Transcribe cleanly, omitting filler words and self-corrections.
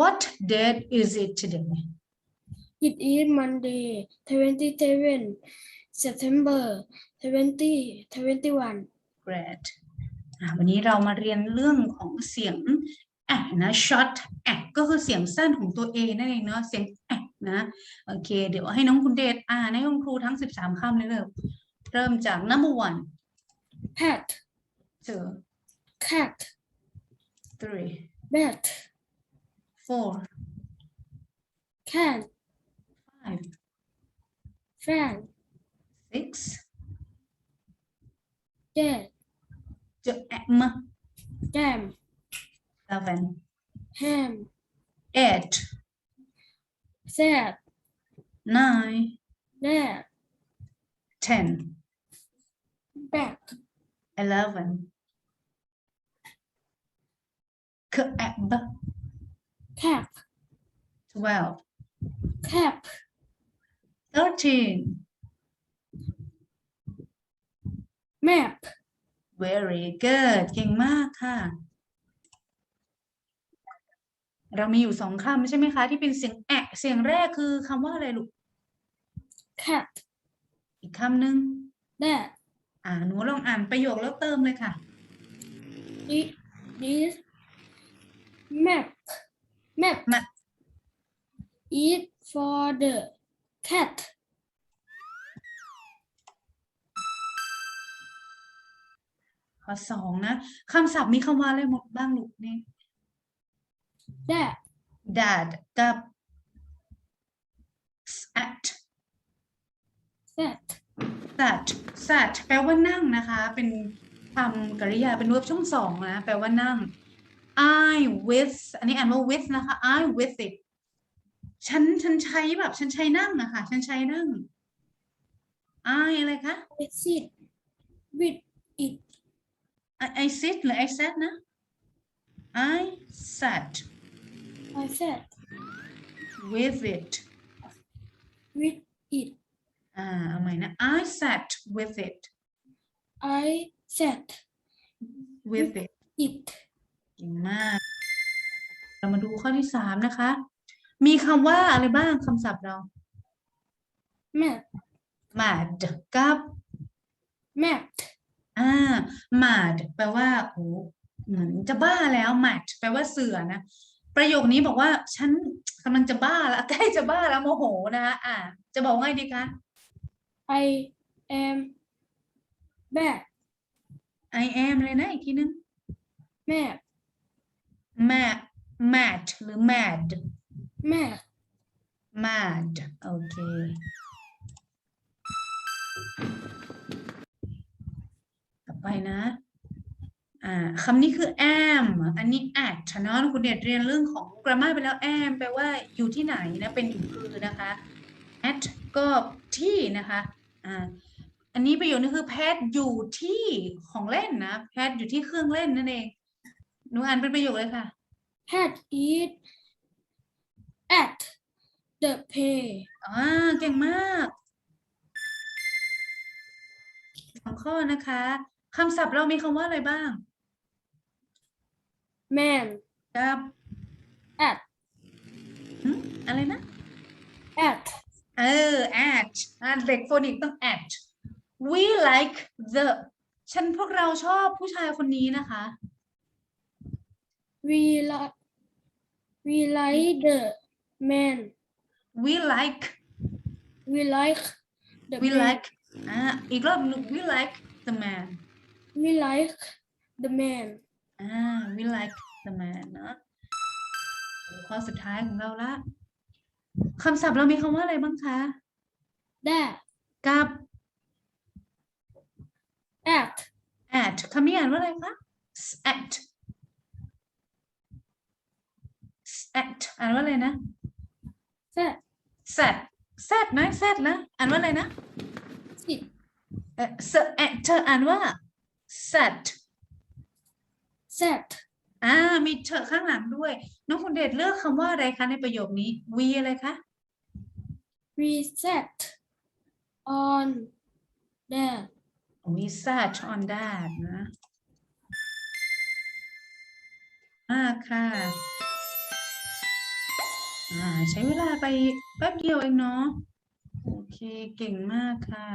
What date is it today? It is Monday, 27 September 2021. Great วันนี้เรามาเรียนเรื่องของเสียงนะ short ก็คือเสียงสั้นของตัว A นั่นเองเนาะเสียงนะโอเคเดี๋ยวให้น้องคุณเดชให้คุณครูทั้ง13คำเลยเลยเริ่มจาก number 1 Hat, 2 cat, 3 bat, 4 can, 5 fan, 6 dad, เจอM dam, 7 ham, 8 sad, 9 dad, 10 back, 11 Cab cap, 12 cap, 13 map, Very good เก่งมากค่ะเรามีอยู่2คำใช่ไหมคะที่เป็นเสียงเสียงแรกคือคำว่าอะไรลูก cat, อีกคำหนึ่ง dad, หนูลองอ่านประโยคแล้วเติมเลยค่ะ this map, Map is for the cat, ข้อ2นะคำศัพท์มีคำว่าอะไรหมดบ้างลูกนี่ dad, dad กับ sat sat แปลว่านั่งนะคะเป็นคำกริยาเป็น verb ช่อง2นะแปลว่านั่ง I with อันนี้อ่านว่า with นะคะ I with it ฉันใช้แบบฉันใช้นั่งนะคะฉันใช้นั่ง I อะไรคะ I sit with it, I sit หรือ I sat นะ I sat I sat with it with it, เอาใหม่นะ I sat with it I sat with it it, เก่งมากเรามาดูข้อที่3นะคะมีคำว่าอะไรบ้างคำศัพท์เรา map, mad กับ mapped, mad แปลว่าโอ้เหมือนจะบ้าแล้ว mad แปลว่าเสือนะประโยคนี้บอกว่าฉันกำลังจะบ้าแล้วใกล้จะบ้าแล้วโมโหนะคะจะบอกว่าไงดีคะ I am bad, I am เลยนะอีกทีนึง map, mad หรือ mad map, mad โอเคต่อไปนะคำนี้คือ am อันนี้ at เนาะคุณเดชเรียนเรื่องของ grammar ไปแล้ว am แปลว่าอยู่ที่ไหนนะเป็นอยู่คือนะคะ at ก็ที่นะคะอันนี้ประโยคนี้คือ Pat อยู่ที่ของเล่นนะ Pat อยู่ที่เครื่องเล่นนั่นเองหนูอ่านเป็นประโยคเลยค่ะ hat is at the play, เก่งมาก2ข้อนะคะคำศัพท์เรามีคำว่าอะไรบ้าง man, กับ at, อะไรนะ at, at เด็กโฟนิกต้อง at we like the พวกเราชอบผู้ชายคนนี้นะคะ we like the man, we like we like the we man, like อีกรอบหนึ่ง we like the man we like the man, we like the man เนอะข้อสุดท้ายของเราละคำศัพท์เรามีคำว่าอะไรบ้างคะ that, กับ at, คำนี้อ่านว่าอะไรคะ at อ่านว่าอะไรนะ set, set นะ set นะอ่านว่าอะไรนะ sit, อ่านว่า set มีเธอข้างหลังด้วยน้องคุณเดชเลือกคำว่าอะไรคะในประโยคนี้ we อะไรคะ we sat on that, we sat on that นะค่ะ ใช้เวลาไปแป๊บเดียวเองเนาะโอเคเก่งมากค่ะ